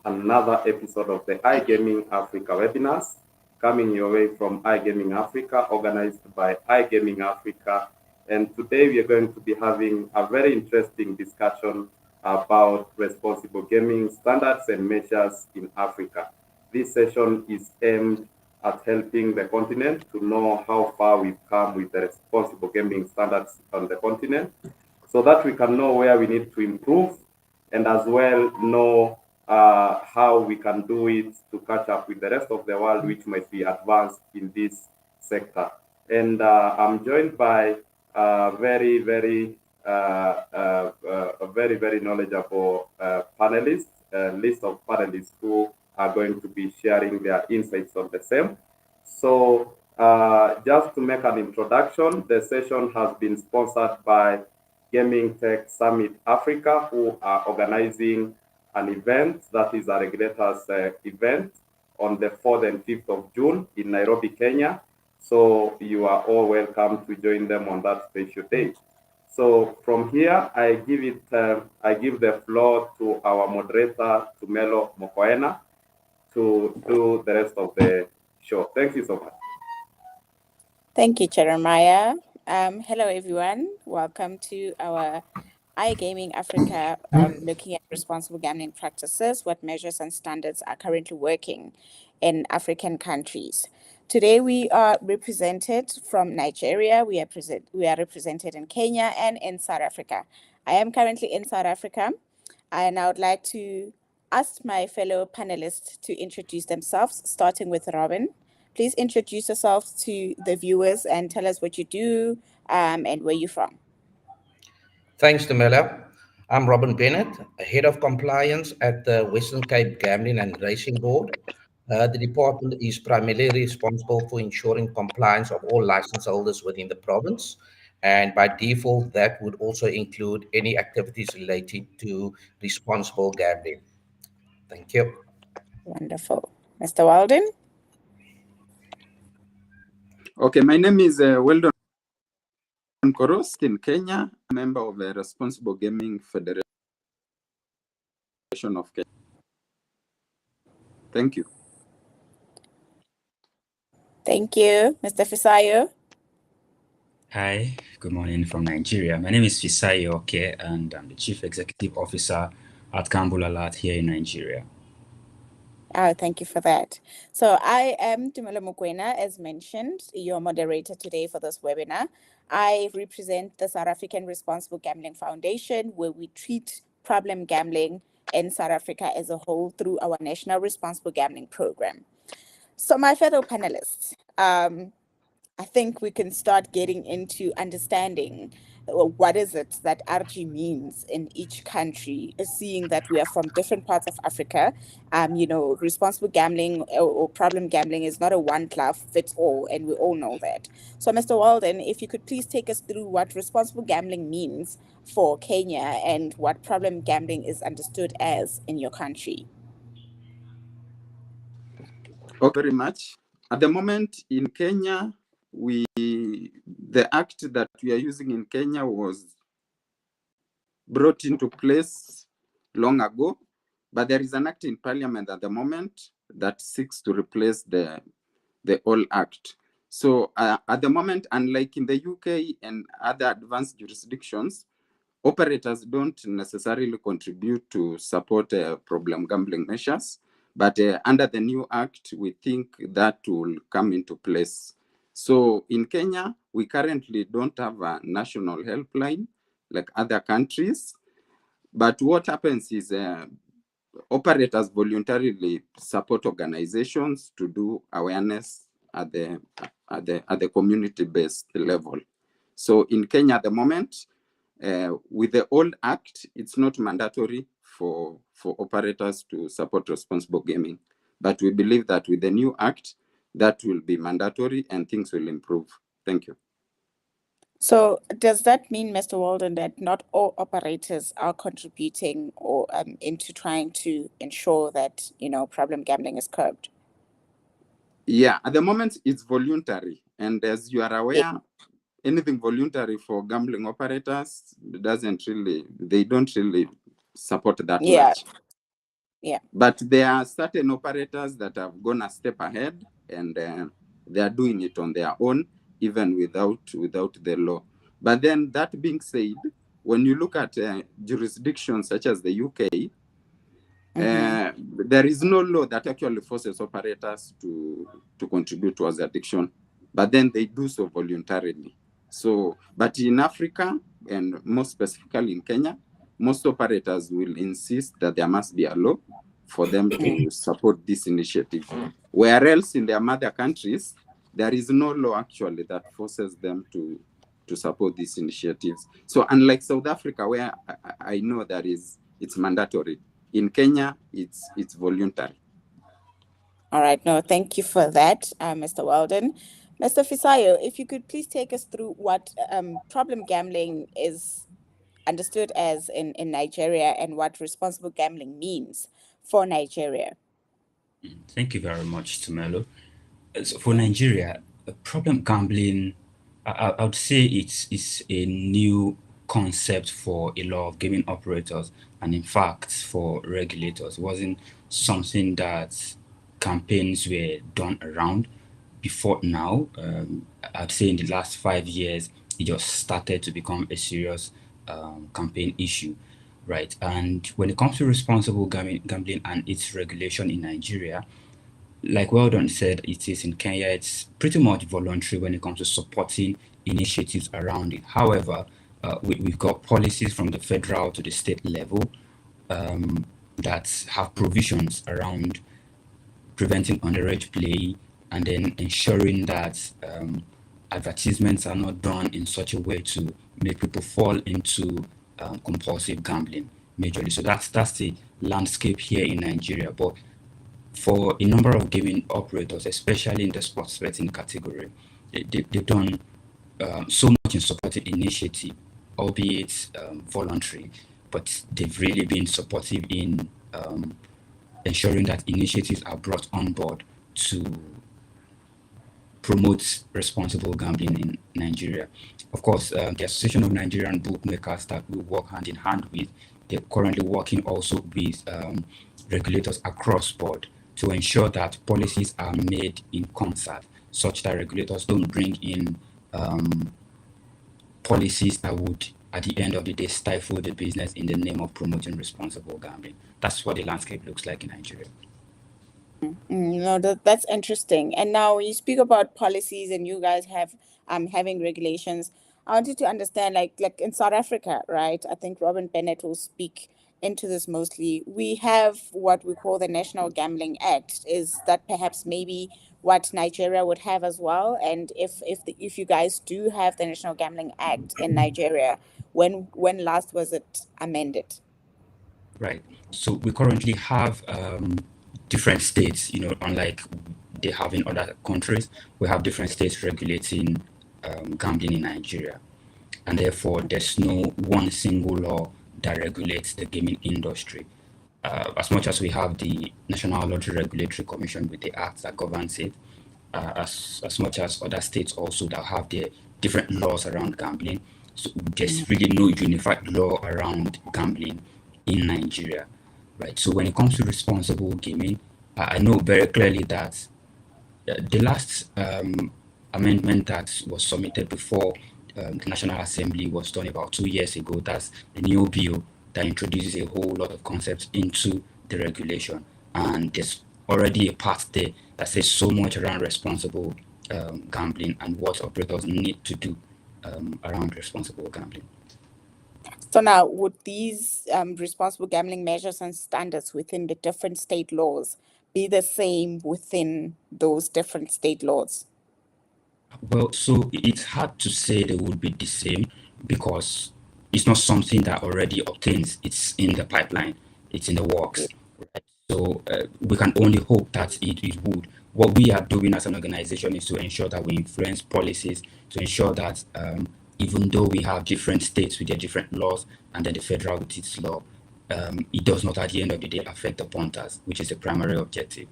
another episode of the iGaming Africa webinars coming your way from iGaming Africa, organized by iGaming Africa. And today we are going to be having a very interesting discussion about responsible gaming standards and measures in Africa. This session is aimed at helping the continent to know how far we've come with the responsible gaming standards on the continent, so that we can know where we need to improve and as well know how we can do it to catch up with the rest of the world, which might be advanced in this sector. And I'm joined by a very knowledgeable panelists, list of panelists who are going to be sharing their insights on the same. So just to make an introduction, the session has been sponsored by Gaming Tech Summit Africa, who are organizing an event that is a regulators event on the 4th and 5th of June in Nairobi, Kenya. So you are all welcome to join them on that special day. So from here, I give the floor to our moderator, Tumelo Mokoena, to do the rest of the show. Thank you so much. Thank you, Jeremiah. Hello, everyone. Welcome to our iGaming Africa, looking at responsible gambling practices, what measures and standards are currently working in African countries. Today, we are represented from Nigeria. We are represented in Kenya and in South Africa. I am currently in South Africa, and I would like to ask my fellow panelists to introduce themselves, starting with Robin. Please introduce yourself to the viewers and tell us what you do and where you're from. Thanks, Demela. I'm Robin Bennett, Head of Compliance at the Western Cape Gambling and Racing Board. The department is primarily responsible for ensuring compliance of all license holders within the province. And by default, that would also include any activities related to responsible gambling. Thank you. Wonderful. Mr. Walden? Okay, my name is Weldon Koros in Kenya, member of the Responsible Gaming Federation of Kenya. Thank you. Thank you. Mr. Fisayo? Hi, good morning from Nigeria. My name is Fisayo Oke, and I'm the Chief Executive Officer at Kambulalat here in Nigeria. Oh, thank you for that. So I am Tumelo Mokoena, as mentioned, your moderator today for this webinar. I represent the South African Responsible Gambling Foundation, where we treat problem gambling in South Africa as a whole through our National Responsible Gambling Program. So my fellow panelists, I think we can start getting into understanding what is it that RG means in each country, seeing that we are from different parts of Africa. Responsible gambling or problem gambling is not a one glove fits all, and we all know that. So, Mr. Walden, if you could please take us through what responsible gambling means for Kenya and what problem gambling is understood as in your country. Okay, very much. At the moment in Kenya, the act that we are using in Kenya was brought into place long ago, but there is an act in Parliament at the moment that seeks to replace the old act. So at the moment, unlike in the UK and other advanced jurisdictions, operators don't necessarily contribute to support problem gambling measures. But under the new act, we think that will come into place. So in Kenya, we currently don't have a national helpline like other countries. But what happens is operators voluntarily support organizations to do awareness at the community-based level. So in Kenya at the moment, with the old act, it's not mandatory for operators to support responsible gaming. But we believe that with the new act, that will be mandatory and things will improve. Thank you. So does that mean, Mr. Walden, that not all operators are contributing or into trying to ensure that, problem gambling is curbed? Yeah, at the moment, it's voluntary. And as you are aware, anything voluntary for gambling operators they don't really support that much. Yeah. But there are certain operators that have gone a step ahead, and they are doing it on their own, even without the law. But then, that being said, when you look at jurisdictions such as the UK, there is no law that actually forces operators to contribute towards addiction, but then they do so voluntarily. So, but in Africa, and more specifically in Kenya, most operators will insist that there must be a law for them to support this initiative. Where else in their mother countries, there is no law actually that forces them to support these initiatives. So unlike South Africa, where I know it's mandatory, in Kenya, it's voluntary. All right. No, thank you for that, Mr. Weldon. Mr. Fisayo, if you could please take us through what problem gambling is understood as in Nigeria and what responsible gambling means for Nigeria. Thank you very much, Tumelo. So for Nigeria, problem gambling, I would say it's a new concept for a lot of gaming operators, and in fact for regulators. It wasn't something that campaigns were done around before now. I'd say in the last 5 years, it just started to become a serious campaign issue, right? And when it comes to responsible gambling and its regulation in Nigeria, like Weldon said, it is in Kenya. It's pretty much voluntary when it comes to supporting initiatives around it. However, we've got policies from the federal to the state level that have provisions around preventing underage play and then ensuring that advertisements are not done in such a way to make people fall into compulsive gambling majorly. So that's the landscape here in Nigeria. But for a number of gaming operators, especially in the sports betting category, they've done so much in supporting initiative, albeit voluntary, but they've really been supportive in ensuring that initiatives are brought on board to promote responsible gambling in Nigeria. Of course, the Association of Nigerian Bookmakers that we work hand in hand with, they're currently working also with regulators across board to ensure that policies are made in concert, such that regulators don't bring in policies that would, at the end of the day, stifle the business in the name of promoting responsible gambling. That's what the landscape looks like in Nigeria. No, that's interesting. And now you speak about policies and you guys have having regulations. I wanted to understand like in South Africa, right? I think Robin Bennett will speak into this mostly. We have what we call the National Gambling Act. Is that perhaps maybe what Nigeria would have as well? And if you guys do have the National Gambling Act in Nigeria, when last was it amended? Right. So we currently have different states, unlike they have in other countries, we have different states regulating gambling in Nigeria. And therefore, there's no one single law that regulates the gaming industry. As much as we have the National Lottery Regulatory Commission with the act that governs it, as much as other states also that have their different laws around gambling. So there's really no unified law around gambling in Nigeria, right? So when it comes to responsible gaming, I know very clearly that the last amendment that was submitted before the National Assembly was done about 2 years ago. That's the new bill that introduces a whole lot of concepts into the regulation. And there's already a part there that says so much around responsible gambling and what operators need to do around responsible gambling. So now, would these responsible gambling measures and standards within the different state laws be the same within those different state laws? Well, so it's hard to say they would be the same because it's not something that already obtains. It's in the pipeline. It's in the works. Right? So we can only hope that it would. What we are doing as an organization is to ensure that we influence policies, to ensure that even though we have different states with their different laws and then the federal with its law, it does not at the end of the day affect the punters, which is the primary objective.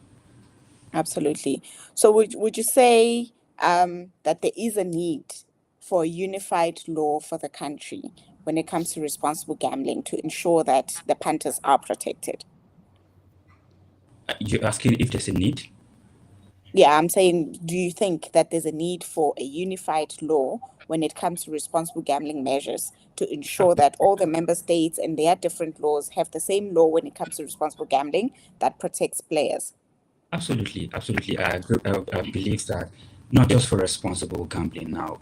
Absolutely. So would you say that there is a need for a unified law for the country when it comes to responsible gambling to ensure that the punters are protected? You're asking if there's a need? Yeah, I'm saying, do you think that there's a need for a unified law when it comes to responsible gambling measures to ensure that all the member states and their different laws have the same law when it comes to responsible gambling that protects players? Absolutely, absolutely. I believe that not just for responsible gambling now,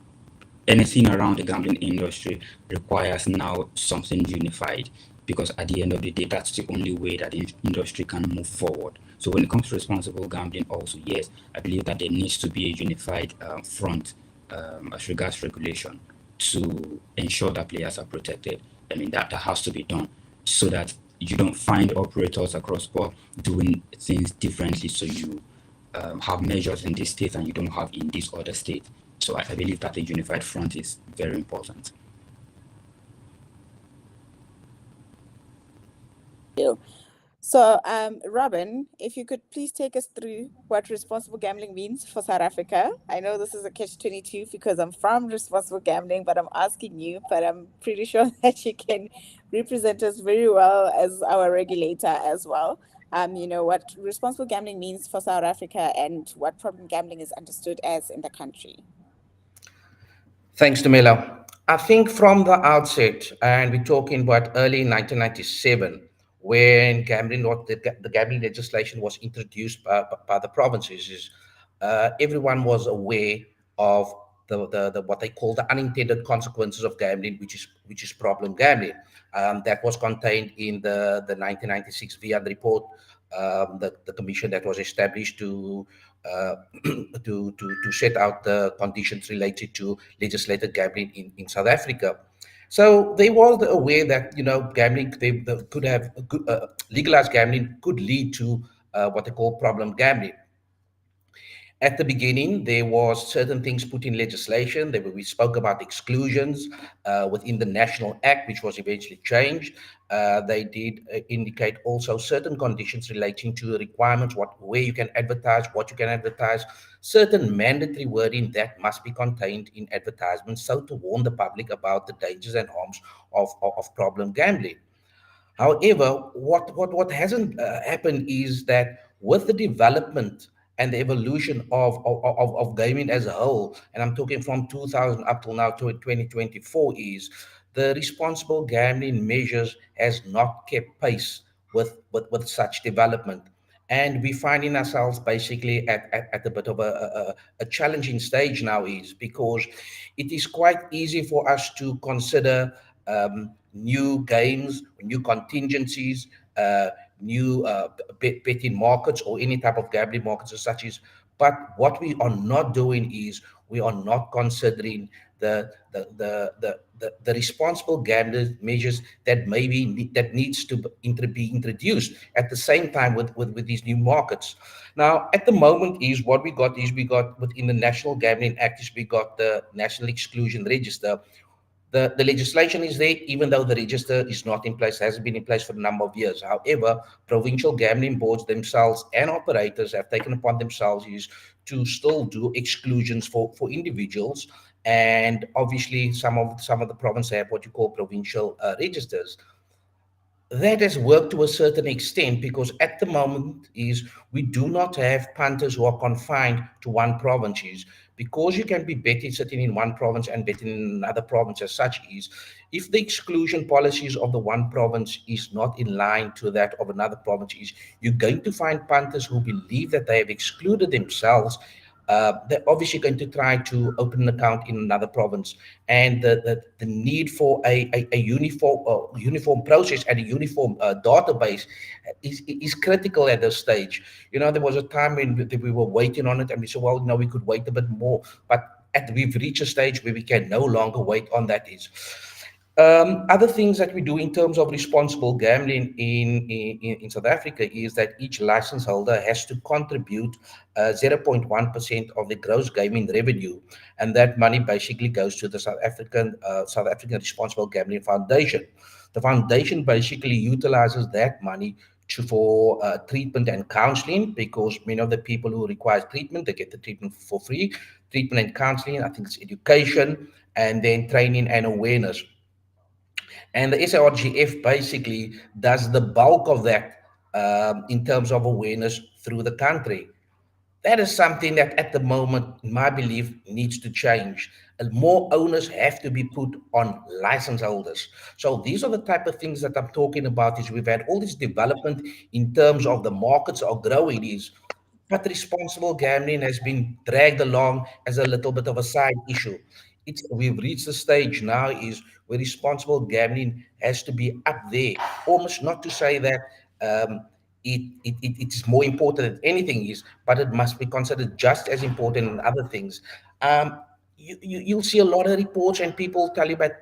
anything around the gambling industry requires now something unified, because at the end of the day, that's the only way that the industry can move forward. So when it comes to responsible gambling also, yes, I believe that there needs to be a unified front as regards regulation to ensure that players are protected. I mean, that has to be done so that you don't find operators across board doing things differently. So you have measures in this state and you don't have in this other state. So I believe that a unified front is very important. So, Robin, if you could please take us through what responsible gambling means for South Africa. I know this is a catch-22 because I'm from responsible gambling, but I'm asking you, but I'm pretty sure that you can represent us very well as our regulator as well. What responsible gambling means for South Africa and what problem gambling is understood as in the country. Thanks, Dumela. I think from the outset, and we're talking about early 1997, when the gambling legislation was introduced by the provinces, everyone was aware of the what they call the unintended consequences of gambling, which is problem gambling. That was contained in the 1996 VIAD report, the commission that was established uh, to set out the conditions related to legislated gambling in South Africa. So they were aware that gambling they could have legalized gambling could lead to what they call problem gambling. At the beginning, there was certain things put in legislation. We spoke about exclusions within the National Act, which was eventually changed. They did indicate also certain conditions relating to the requirements, where you can advertise, what you can advertise, certain mandatory wording that must be contained in advertisements, so to warn the public about the dangers and harms of problem gambling. However, what hasn't happened is that with the development and the evolution of gaming as a whole, and I'm talking from 2000 up till now to 2024, is the responsible gambling measures has not kept pace with such development. And we're finding ourselves basically at a bit of a challenging stage now, is because it is quite easy for us to consider new games, new contingencies, new betting markets, or any type of gambling markets as such. But what we are not doing is we are not considering the responsible gambling measures that that needs to be introduced at the same time with these new markets. Now, at the moment, we got within the National Gambling Act is we got the National Exclusion Register. The legislation is there, even though the register is not in place, hasn't been in place for a number of years. However, provincial gambling boards themselves and operators have taken upon themselves is to still do exclusions for individuals. And obviously, some of the provinces have what you call provincial registers. That has worked to a certain extent, because at the moment is we do not have punters who are confined to one province. Is because you can be betting sitting in one province and betting in another province as such. Is if the exclusion policies of the one province is not in line to that of another province, is you're going to find punters who believe that they have excluded themselves. They're obviously going to try to open an account in another province, and the need for a uniform process and a uniform database is critical at this stage. There was a time when we were waiting on it, and we said, well, we could wait a bit more, but we've reached a stage where we can no longer wait on that. Other things that we do in terms of responsible gambling in South Africa is that each license holder has to contribute 0.1% of the gross gaming revenue, and that money basically goes to the South African Responsible Gambling Foundation. The foundation basically utilizes that money for treatment and counseling, because the people who require treatment, they get the treatment for free. Treatment and counseling, I think it's education, and then training and awareness. And the SARGF basically does the bulk of that in terms of awareness through the country. That is something that at the moment, in my belief, needs to change. And more onus have to be put on license holders. So these are the type of things that I'm talking about. Is we've had all this development in terms of the markets are growing, is but responsible gambling has been dragged along as a little bit of a side issue. We've reached the stage now is where responsible gambling has to be up there. Almost not to say that it is more important than anything is, but it must be considered just as important in other things. You'll see a lot of reports and people tell you about,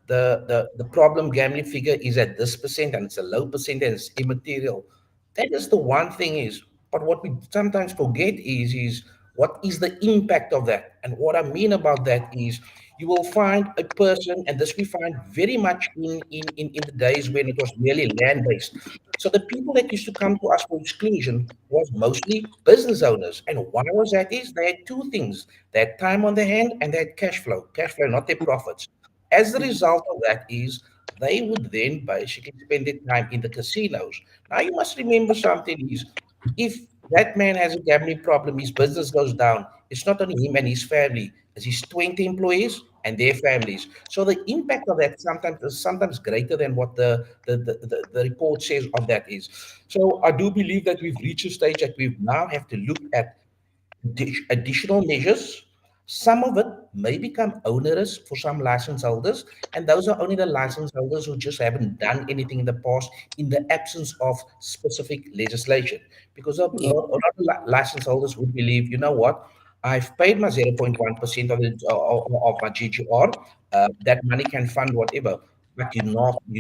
the problem gambling figure is at this percent and it's a low percent and it's immaterial. That is the one thing is, but what we sometimes forget is what is the impact of that? And what I mean about that is you will find a person, and this we find very much in the days when it was merely land-based. So the people that used to come to us for exclusion was mostly business owners. And why was that is they had two things. They had time on their hand and they had cash flow, not their profits. As a result of that is they would then basically spend their time in the casinos. Now you must remember something is if that man has a gambling problem, his business goes down. It's not only him and his family, it's his 20 employees and their families. So the impact of that sometimes is sometimes greater than what the report says of that is. So I do believe that we've reached a stage that we now have to look at additional measures. Some of it may become onerous for some license holders, and those are only the license holders who just haven't done anything in the past in the absence of specific legislation. Because Yeah. a lot of license holders would believe, you know what, I've paid my 0.1% of my GGR, that money can fund whatever. But you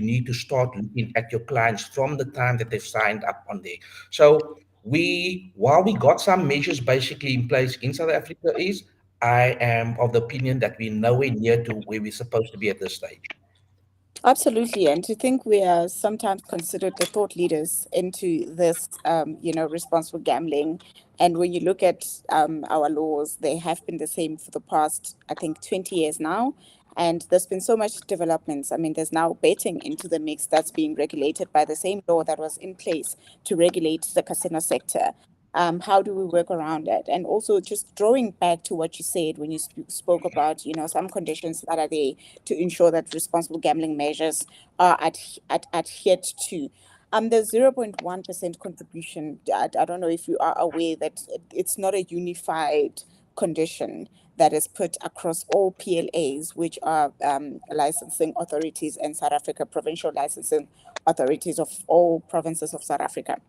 need to start looking at your clients from the time that they've signed up on there. So while we got some measures basically in place in South Africa is, I am of the opinion that we're nowhere near to where we're supposed to be at this stage. Absolutely, and to think we are sometimes considered the thought leaders into this, responsible gambling. And when you look at our laws, they have been the same for the past, I think, 20 years now. And there's been so much developments. I mean, there's now betting into the mix that's being regulated by the same law that was in place to regulate the casino sector. How do we work around it? And also, just drawing back to what you said when you spoke about, some conditions that are there to ensure that responsible gambling measures are adhered to. The 0.1% contribution, I don't know if you are aware that it's not a unified condition that is put across all PLAs, which are licensing authorities in South Africa, provincial licensing authorities of all provinces of South Africa.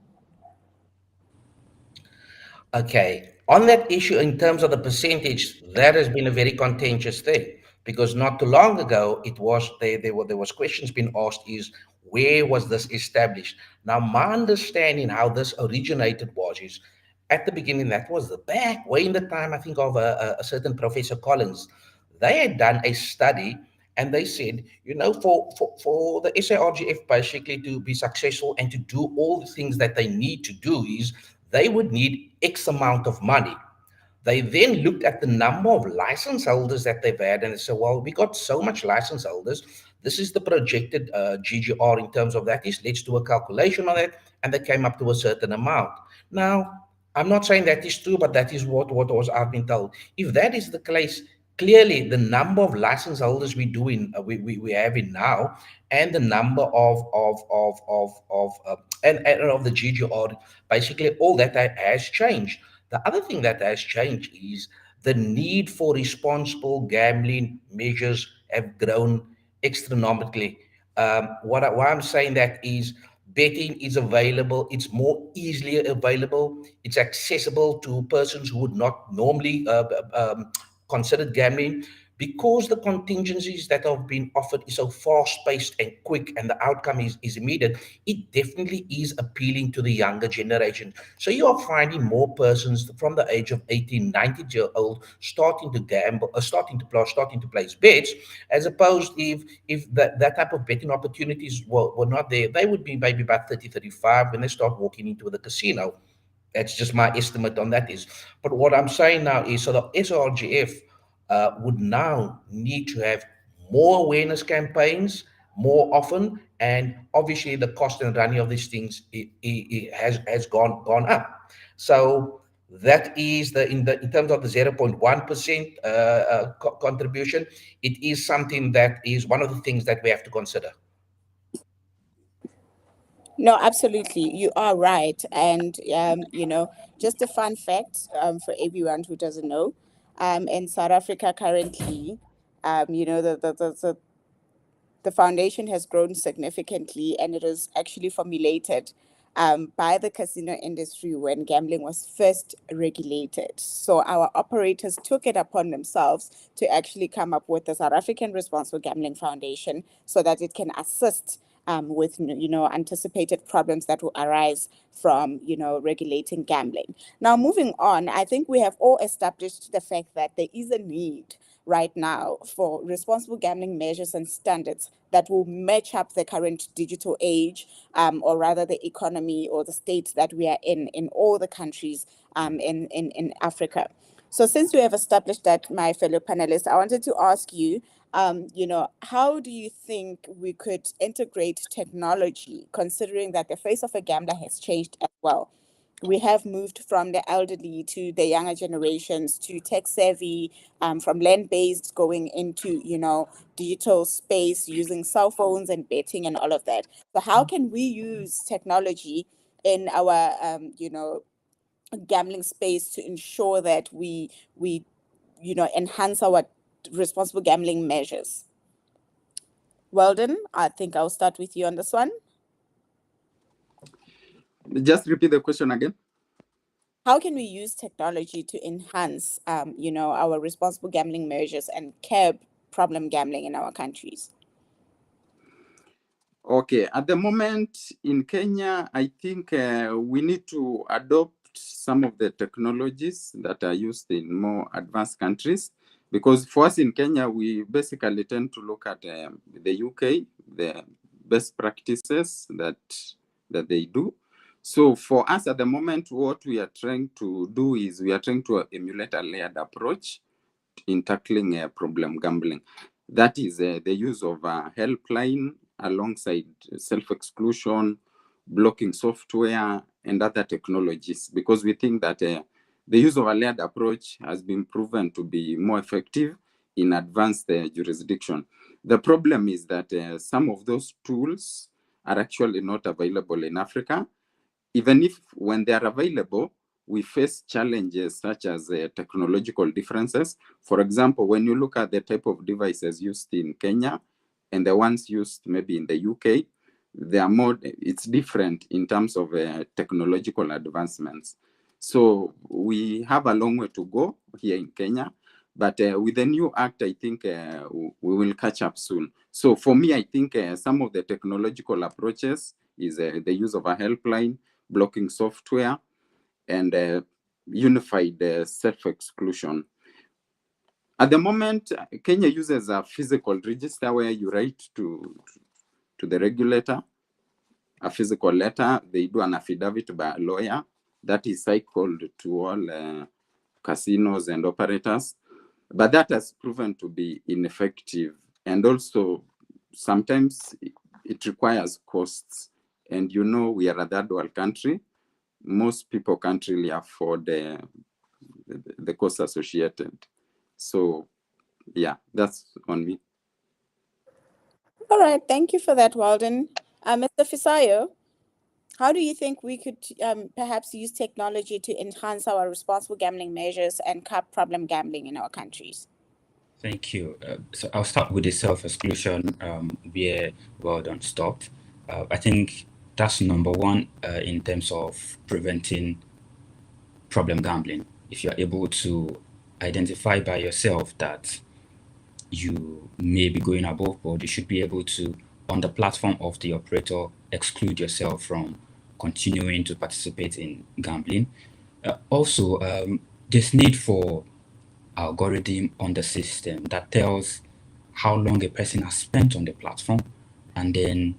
Okay. On that issue, in terms of the percentage, that has been a very contentious thing because not too long ago, it was there was questions being asked is where was this established? Now, my understanding how this originated was is at the beginning, that was the back way in the time, I think of a certain Professor Collins. They had done a study and they said, for the SARGF basically to be successful and to do all the things that they need to do is they would need X amount of money. They then looked at the number of license holders that they've had and they said, well, we got so much license holders. This is the projected GGR in terms of that is, let's do a calculation on it. And they came up to a certain amount. Now, I'm not saying that is true, but that is what was I've been told. If that is the case, clearly the number of license holders we have in now and the number and of the GGR, basically all that has changed. The other thing that has changed is the need for responsible gambling measures have grown astronomically. Why I'm saying that is betting is available, it's more easily available, it's accessible to persons who would not normally consider gambling because the contingencies that have been offered is so fast-paced and quick and the outcome is immediate. It definitely is appealing to the younger generation. So you are finding more persons from the age of 18, 19 year old starting to gamble, starting to place bets, as opposed if that type of betting opportunities were not there, they would be maybe about 30, 35 when they start walking into the casino. That's just my estimate on that is. But what I'm saying now is, so the SRGF would now need to have more awareness campaigns, more often, and obviously the cost and running of these things has gone up. So that is in terms of the 0.1% contribution. It is something that is one of the things that we have to consider. No, absolutely. You are right. And, just a fun fact for everyone who doesn't know, in South Africa currently, the foundation has grown significantly, and it was actually formulated by the casino industry when gambling was first regulated. So our operators took it upon themselves to actually come up with the South African Responsible Gambling Foundation so that it can assist with anticipated problems that will arise from regulating gambling. Now, moving on, I think we have all established the fact that there is a need right now for responsible gambling measures and standards that will match up the current digital age, or rather the economy or the state that we are in all the countries in Africa. So since we have established that, my fellow panelists, I wanted to ask you, how do you think we could integrate technology, considering that the face of a gambler has changed as well? We have moved from the elderly to the younger generations to tech savvy, from land-based going into, digital space using cell phones and betting and all of that. So how can we use technology in our, gambling space to ensure that we enhance our responsible gambling measures? Weldon, I think I'll start with you on this one. Just repeat the question again. How can we use technology to enhance, our responsible gambling measures and curb problem gambling in our countries? Okay, at the moment in Kenya, I think we need to adopt some of the technologies that are used in more advanced countries, because for us in Kenya, we basically tend to look at the UK, the best practices that they do. So for us at the moment, what we are trying to do is we are trying to emulate a layered approach in tackling problem gambling. That is the use of a helpline alongside self-exclusion, blocking software, and other technologies, because we think that the use of a layered approach has been proven to be more effective in advanced jurisdiction. The problem is that some of those tools are actually not available in Africa. Even if when they are available, we face challenges such as technological differences. For example, when you look at the type of devices used in Kenya and the ones used maybe in the UK, it's different in terms of technological advancements. So we have a long way to go here in Kenya, but with the new act, I think we will catch up soon. So for me, I think some of the technological approaches is the use of a helpline, blocking software, and unified self-exclusion. At the moment, Kenya uses a physical register where you write to the regulator a physical letter. They do an affidavit by a lawyer that is cycled to all casinos and operators. But that has proven to be ineffective. And also, sometimes it requires costs. And we are a third world country. Most people can't really afford the costs associated. So, yeah, that's on me. All right, thank you for that, Walden. Mr. Fisayo, how do you think we could perhaps use technology to enhance our responsible gambling measures and curb problem gambling in our countries? Thank you. So I'll start with the self-exclusion where Weldon stopped. I think that's number one in terms of preventing problem gambling. If you're able to identify by yourself that you may be going above board, you should be able to, on the platform of the operator, exclude yourself from continuing to participate in gambling. Also, there's need for algorithm on the system that tells how long a person has spent on the platform, and then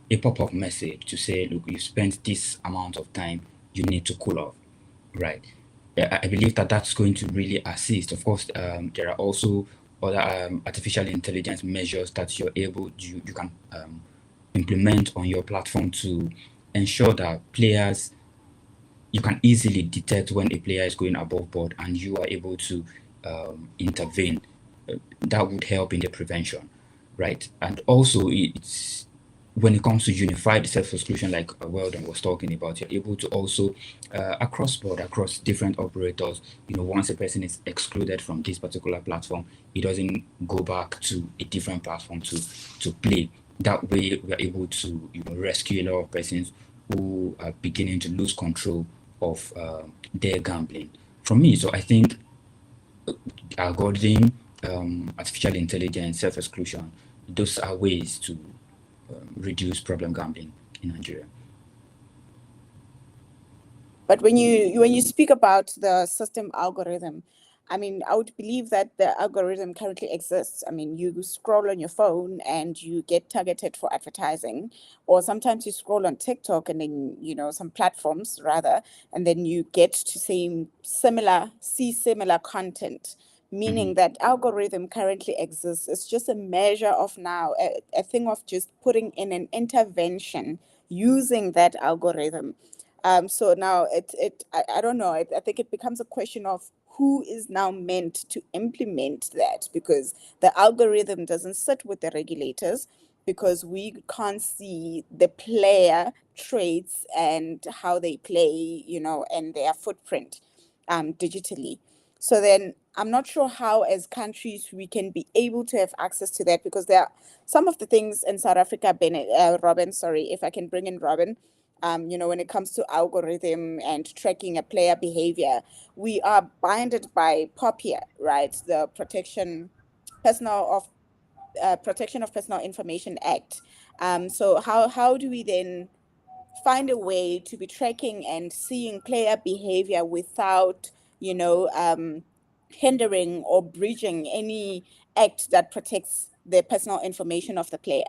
a pop-up message to say, look, you spent this amount of time, you need to cool off, right? I believe that that's going to really assist. Of course, there are also other artificial intelligence measures that you can implement on your platform to ensure that players, you can easily detect when a player is going above board and you are able to intervene. That would help in the prevention, right? And also, it's when it comes to unified self-exclusion, like Weldon was talking about, you're able to also across board, across different operators, once a person is excluded from this particular platform, it doesn't go back to a different platform to play. That way, we're able to rescue a lot of persons who are beginning to lose control of their gambling. From me, so I think algorithm, artificial intelligence, self-exclusion, those are ways to reduce problem gambling in Nigeria. But when you speak about the system algorithm, I mean, I would believe that the algorithm currently exists. I mean, you scroll on your phone and you get targeted for advertising, or sometimes you scroll on TikTok and then, some platforms rather, and then you get to see similar content, meaning that algorithm currently exists. It's just a measure of now, a thing of just putting in an intervention using that algorithm. So now I don't know. I think it becomes a question of who is now meant to implement that, because the algorithm doesn't sit with the regulators, because we can't see the player traits and how they play, and their footprint digitally. So then I'm not sure how, as countries, we can be able to have access to that, because there are some of the things in South Africa, Robin, sorry, if I can bring in Robin, when it comes to algorithm and tracking a player behavior, we are binded by POPIA, right? The Protection of Personal Information Act. So how do we then find a way to be tracking and seeing player behavior without, hindering or breaching any act that protects the personal information of the player?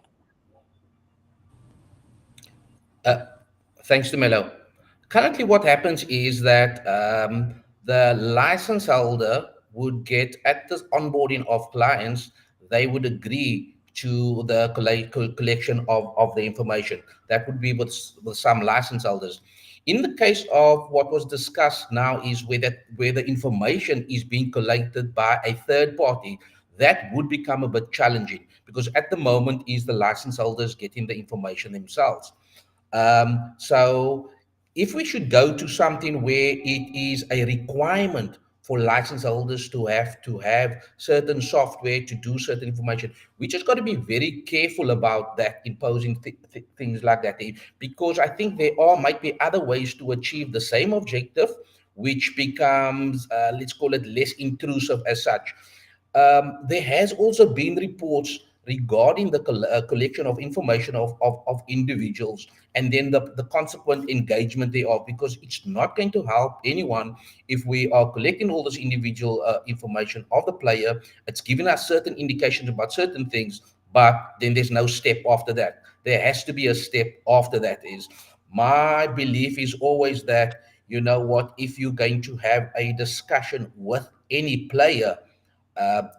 Thanks to Melo. Currently, what happens is that the license holder would get at the onboarding of clients, they would agree to the collection of the information. That would be with some license holders. In the case of what was discussed now is where the information is being collected by a third party, that would become a bit challenging because at the moment is the license holders getting the information themselves. So if we should go to something where it is a requirement for license holders to have certain software to do certain information, we just got to be very careful about that, imposing things like that, because I think there might be other ways to achieve the same objective, which becomes, let's call it, less intrusive as such. There has also been reports regarding the collection of information of individuals and then the consequent engagement thereof, because it's not going to help anyone if we are collecting all this individual information of the player. It's giving us certain indications about certain things, but then there's no step after that. There has to be a step after that. Is my belief is always that, you know what, if you're going to have a discussion with any player,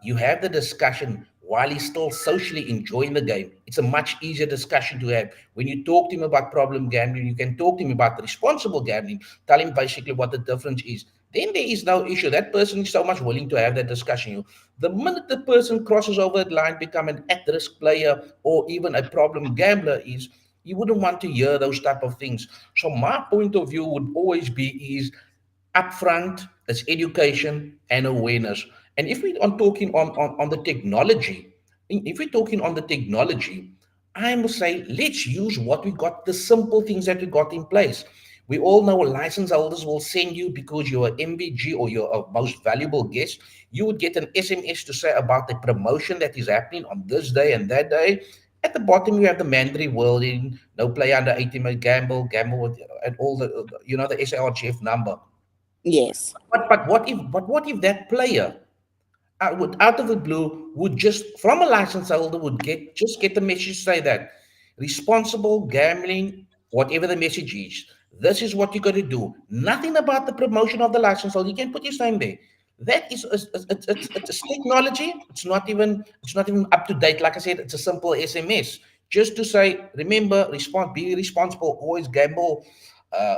you have the discussion while he's still socially enjoying the game. It's a much easier discussion to have. When you talk to him about problem gambling, you can talk to him about responsible gambling, tell him basically what the difference is. Then there is no issue. That person is so much willing to have that discussion. The minute the person crosses over the line, become an at-risk player or even a problem gambler, is you wouldn't want to hear those type of things. So my point of view would always be is upfront, it's education and awareness. And if we are talking on the technology, if we're talking on the technology, I must say, let's use what we got, the simple things that we got in place. We all know license holders will send you, because you're an MVG or you're a most valuable guest, you would get an SMS to say about the promotion that is happening on this day and that day. At the bottom, you have the mandatory wording, no play under 18, may gamble with, and all the SARGF number. Yes. But what if that player would out of the blue would just from a license holder would get the message say that responsible gambling, whatever the message is, this is what you got to do. Nothing about the promotion of the license holder. You can put your name there. That is it's technology. It's not even up to date. Like I said, it's a simple SMS just to say, remember, be responsible, always gamble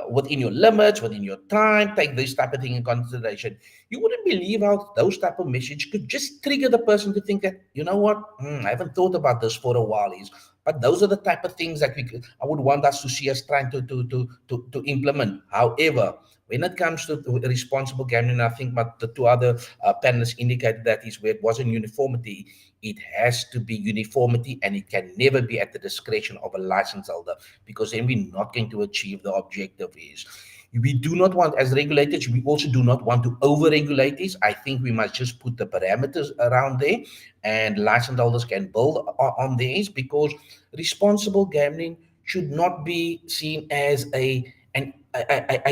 within your limits, within your time. Take this type of thing in consideration. You wouldn't believe how those type of message could just trigger the person to think that, you know what, I haven't thought about this for a while. But those are the type of things that I would want us to see us trying to implement. However, when it comes to responsible gambling, I think but the two other panelists indicated that is where it wasn't uniformity. It has to be uniformity, and it can never be at the discretion of a license holder, because then we're not going to achieve the objective. Is we do not want, as regulators, we also do not want to over-regulate this. I think we must just put the parameters around there, and license holders can build on these, because responsible gambling should not be seen as a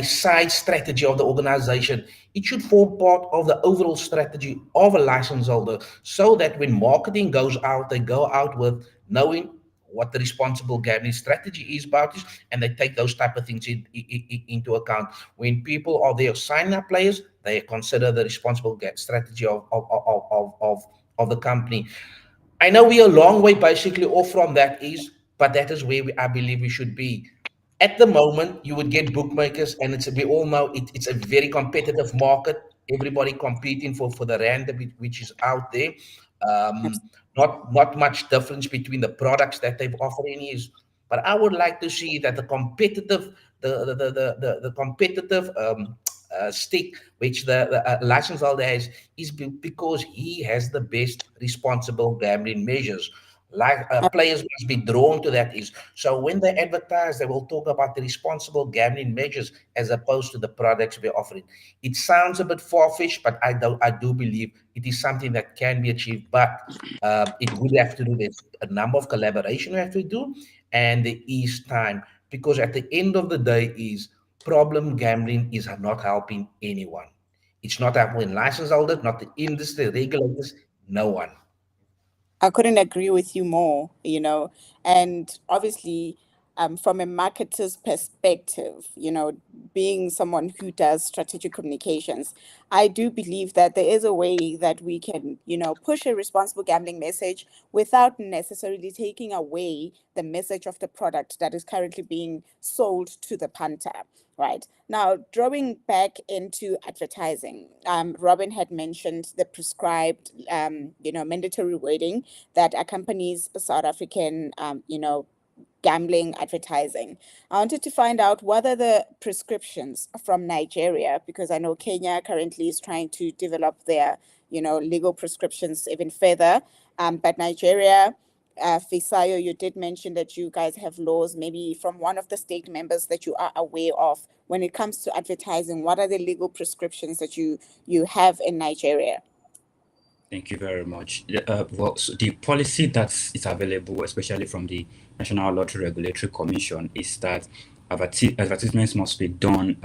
side strategy of the organization. It should form part of the overall strategy of a license holder, so that when marketing goes out, they go out with knowing what the responsible gambling strategy is about this, and they take those type of things into account. When people are there signing up players, they consider the responsible strategy of the company. I know we are a long way basically off from that but that is where I believe we should be. At the moment, you would get bookmakers, and we all know it's a very competitive market. Everybody competing for the rand which is out there. Um, not much difference between the products that they've offering is, but I would like to see that the competitive stick which the license holder has is because he has the best responsible gambling measures. Like players must be drawn to that is, so when they advertise, they will talk about the responsible gambling measures as opposed to the products we're offering. It sounds a bit far-fetched, but I do believe it is something that can be achieved. But it would have to do with a number of collaboration we have to do, and there is time, because at the end of the day is problem gambling is not helping anyone. It's not helping license holders, not the industry, regulators, no one. I couldn't agree with you more, and obviously, from a marketer's perspective, being someone who does strategic communications, I do believe that there is a way that we can, push a responsible gambling message without necessarily taking away the message of the product that is currently being sold to the punter. Right. Now, drawing back into advertising, Robin had mentioned the prescribed, mandatory wording that accompanies South African, gambling advertising. I wanted to find out what are the prescriptions from Nigeria, because I know Kenya currently is trying to develop their, legal prescriptions even further. But Nigeria, Fisayo, you did mention that you guys have laws, maybe from one of the state members that you are aware of when it comes to advertising. What are the legal prescriptions that you have in Nigeria? Thank you very much. Well, so the policy that is available, especially from the National Lottery Regulatory Commission, is that advertisements must be done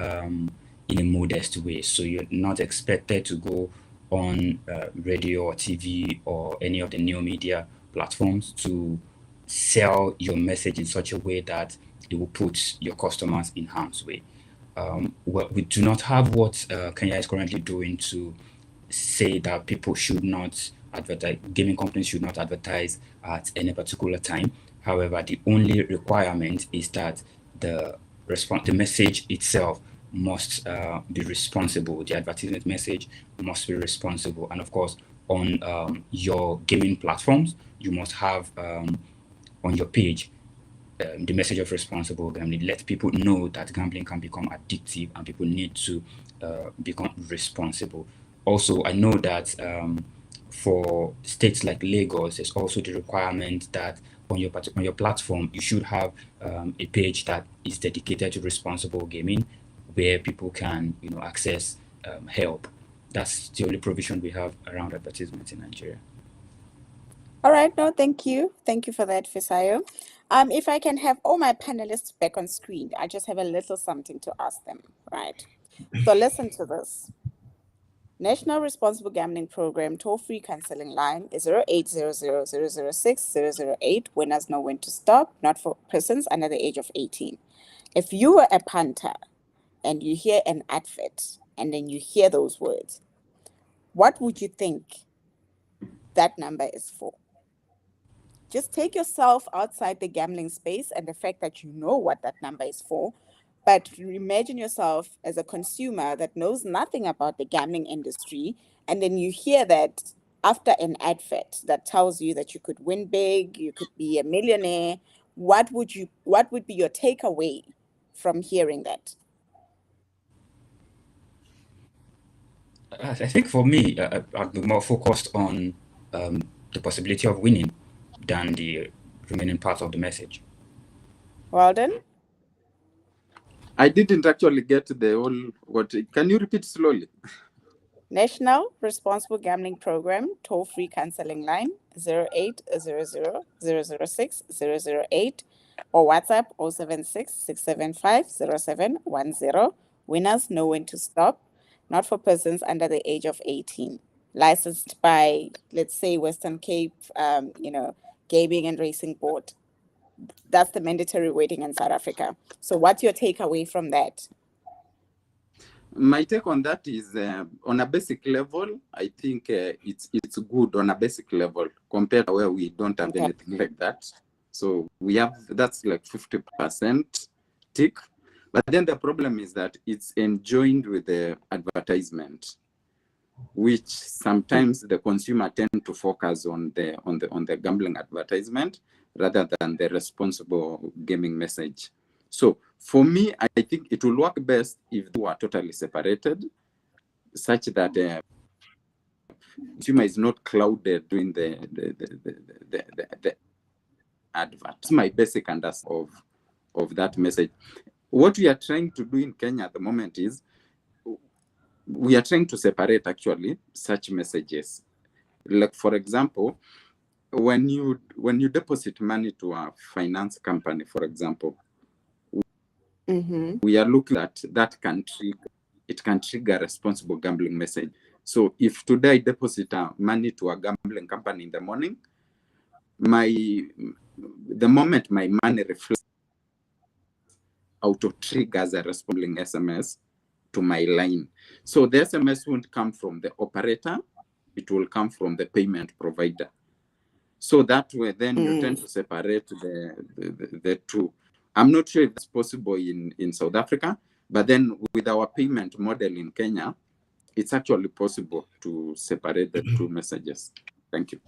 in a modest way. So you're not expected to go on radio or TV or any of the new media platforms to sell your message in such a way that it will put your customers in harm's way. Well, we do not have what Kenya is currently doing to say that people should not advertise, gaming companies should not advertise at any particular time. However, the only requirement is that the message itself must be responsible. The advertisement message must be responsible, and of course, on your gaming platforms, you must have on your page the message of responsible gambling. Let people know that gambling can become addictive, and people need to become responsible. Also, I know that for states like Lagos, there's also the requirement that on your platform you should have a page that is dedicated to responsible gaming, where people can access help. That's the only provision we have around advertisements in Nigeria. All right, no, thank you. Thank you for that, Fisayo. If I can have all my panelists back on screen, I just have a little something to ask them, right? So listen to this. National Responsible Gambling Program toll-free counseling line is 0800 Winners know when to stop, not for persons under the age of 18. If you were a punter and you hear an advert and then you hear those words, what would you think that number is for? Just take yourself outside the gambling space and the fact that you know what that number is for. But imagine yourself as a consumer that knows nothing about the gambling industry, and then you hear that after an advert that tells you that you could win big, you could be a millionaire. What would be your takeaway from hearing that? I think for me, I'd be more focused on the possibility of winning than the remaining part of the message. Walden? I didn't actually get the whole, what, can you repeat slowly? National Responsible Gambling Program toll-free counseling line 0800-006-008 or WhatsApp 076-675-0710. Winners know when to stop. Not for persons under the age of 18. Licensed by, let's say, Western Cape, Gaming and Racing Board. That's the mandatory wording in South Africa. So what's your takeaway from that? My take on that is on a basic level, I think it's good on a basic level compared to where we don't have anything like that. So we have, that's like 50% tick. But then the problem is that it's enjoined with the advertisement, which sometimes the consumer tend to focus on the gambling advertisement rather than the responsible gaming message. So for me, I think it will work best if they are totally separated, such that the consumer is not clouded during the advert. It's my basic understanding of that message. What we are trying to do in Kenya at the moment is we are trying to separate actually such messages. Like, for example, when you deposit money to a finance company, for example, we are looking at that country, it can trigger a responsible gambling message. So if today I deposit money to a gambling company in the morning, the moment my money reflects, auto triggers a responding SMS to my line. So the SMS won't come from the operator, it will come from the payment provider. So that way, then you tend to separate the two. I'm not sure if that's possible in South Africa, but then with our payment model in Kenya, it's actually possible to separate the two messages. Thank you.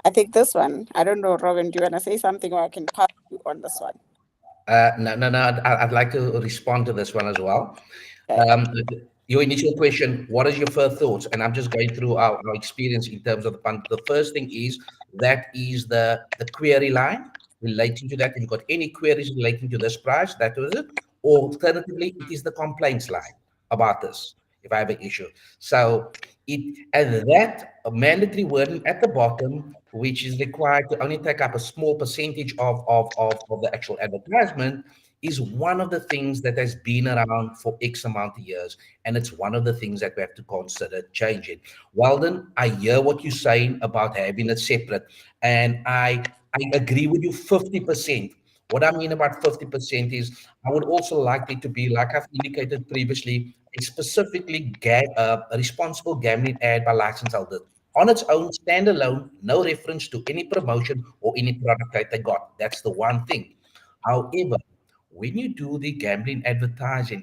I think this one, I don't know, Robin, do you want to say something, or I can pass you on this one? No. I'd like to respond to this one as well. Your initial question, what is your first thoughts? And I'm just going through our experience in terms of the fund. The first thing is that is the query line relating to that. If you've got any queries relating to this price, that was it. Alternatively, it is the complaints line about this, if I have an issue. So and that mandatory wording at the bottom, which is required to only take up a small percentage of the actual advertisement, is one of the things that has been around for X amount of years. And it's one of the things that we have to consider changing. Weldon, I hear what you're saying about having it separate. And I agree with you 50%. What I mean about 50% is I would also like it to be, like I've indicated previously, a specifically a responsible gambling ad by license holders. On its own, standalone, no reference to any promotion or any product that they got. That's the one thing. However, when you do the gambling advertising,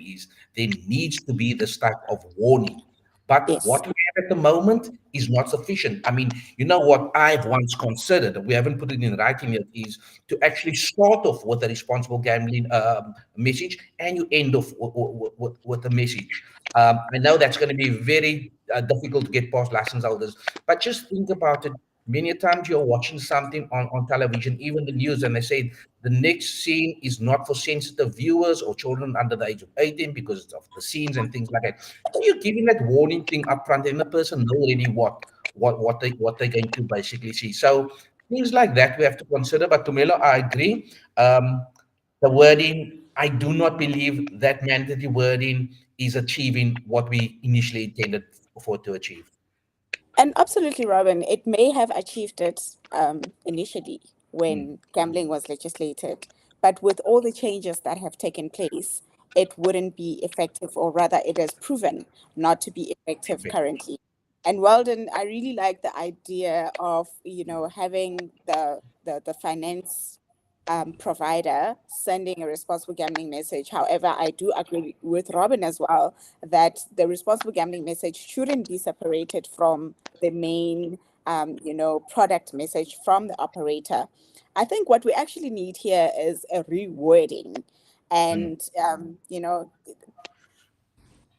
there needs to be this type of warning. But what we have at the moment is not sufficient. I mean, you know what I've once considered, we haven't put it in writing yet, is to actually start off with a responsible gambling message and you end off with a message. I know that's going to be very difficult to get past license holders, but just think about it. Many times you're watching something on television, even the news, and they say the next scene is not for sensitive viewers or children under the age of 18 because of the scenes and things like that. So you're giving that warning thing up front, and the person knows already what they're going to basically see. So things like that we have to consider. But Tumelo, I agree. The wording, I do not believe that mandatory wording is achieving what we initially intended for it to achieve. And absolutely, Robin, it may have achieved it initially when gambling was legislated. But with all the changes that have taken place, it wouldn't be effective, or rather it has proven not to be effective currently. And Weldon, I really like the idea of, having the finance provider sending a responsible gambling message. However, I do agree with Robin as well that the responsible gambling message shouldn't be separated from the main, product message from the operator. I think what we actually need here is a rewording, and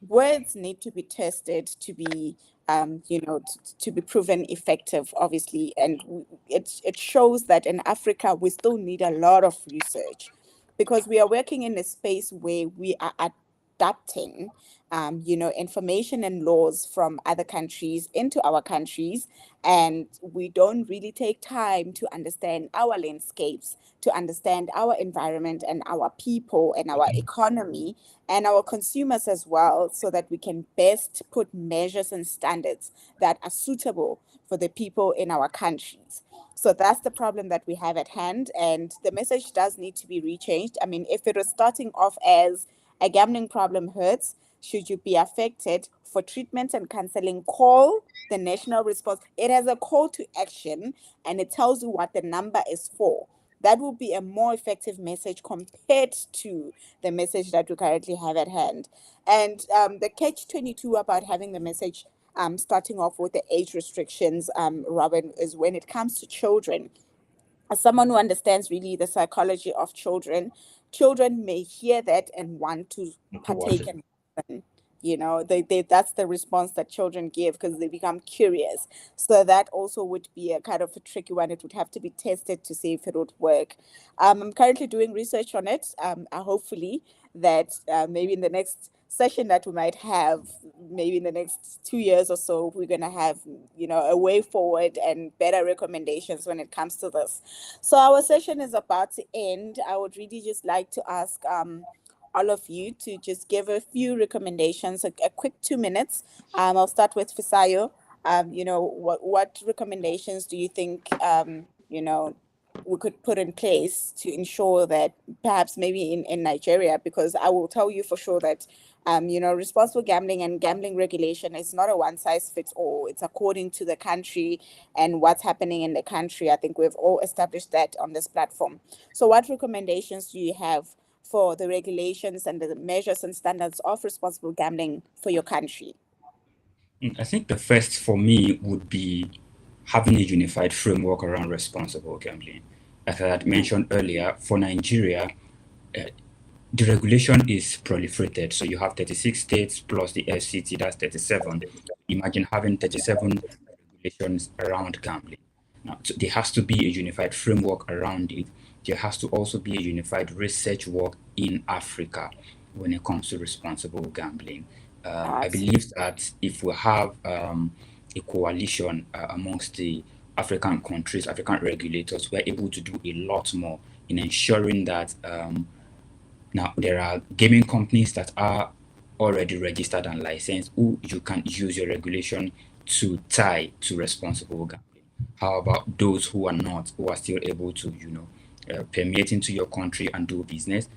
words need to be tested to be to be proven effective, obviously. And it shows that in Africa we still need a lot of research, because we are working in a space where we are adapting information and laws from other countries into our countries, and we don't really take time to understand our landscapes, to understand our environment and our people and our economy and our consumers as well, so that we can best put measures and standards that are suitable for the people in our countries. So that's the problem that we have at hand, and the message does need to be rechanged. I mean, if it was starting off as a gambling problem hurts, should you be affected, for treatment and counseling, call the national response. It has a call to action, and it tells you what the number is for. That will be a more effective message compared to the message that we currently have at hand. And the catch-22 about having the message starting off with the age restrictions, Robin, is when it comes to children. As someone who understands really the psychology of children, children may hear that and want to partake in it. That's the response that children give, because they become curious. So that also would be a kind of a tricky one. It would have to be tested to see if it would work. I'm currently doing research on it. Hopefully that maybe in the next session that we might have, maybe in the next 2 years or so, we're going to have a way forward and better recommendations when it comes to this. So our session is about to end. I would really just like to ask all of you to just give a few recommendations, a quick 2 minutes. I'll start with Fisayo. What recommendations do you think we could put in place to ensure that perhaps maybe in Nigeria, because I will tell you for sure that responsible gambling and gambling regulation is not a one size fits all. It's according to the country and what's happening in the country. I think we've all established that on this platform. So what recommendations do you have for the regulations and the measures and standards of responsible gambling for your country? I think the first for me would be having a unified framework around responsible gambling. As I had mentioned earlier, for Nigeria, the regulation is proliferated. So you have 36 states plus the FCT, that's 37. Imagine having 37 regulations around gambling. Now, so there has to be a unified framework around it. There has to also be a unified research work in Africa when it comes to responsible gambling. I believe that if we have a coalition amongst the African countries, African regulators, we're able to do a lot more in ensuring that now there are gaming companies that are already registered and licensed who you can use your regulation to tie to responsible gambling. How about those who are not, who are still able to, permeate into your country and do business?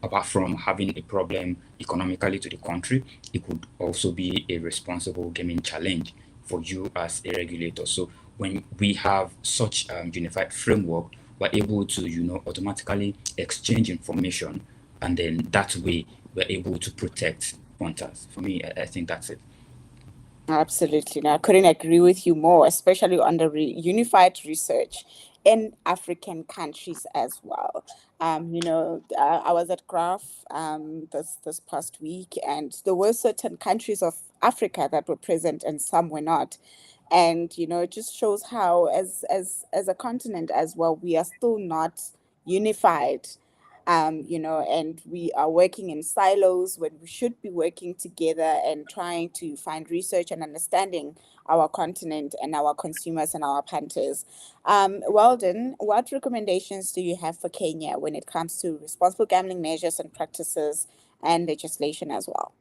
Apart from having a problem economically to the country, it could also be a responsible gaming challenge for you as a regulator. So when we have such unified framework, we're able to, automatically exchange information, and then that way we're able to protect punters. For me, I think that's it. Absolutely. Now, I couldn't agree with you more, especially on the unified research in African countries as well. I was at Graph this past week, and there were certain countries of Africa that were present and some were not. And it just shows how, as a continent as well, we are still not unified. And we are working in silos when we should be working together and trying to find research and understanding our continent and our consumers and our punters. Weldon, what recommendations do you have for Kenya when it comes to responsible gambling measures and practices and legislation as well?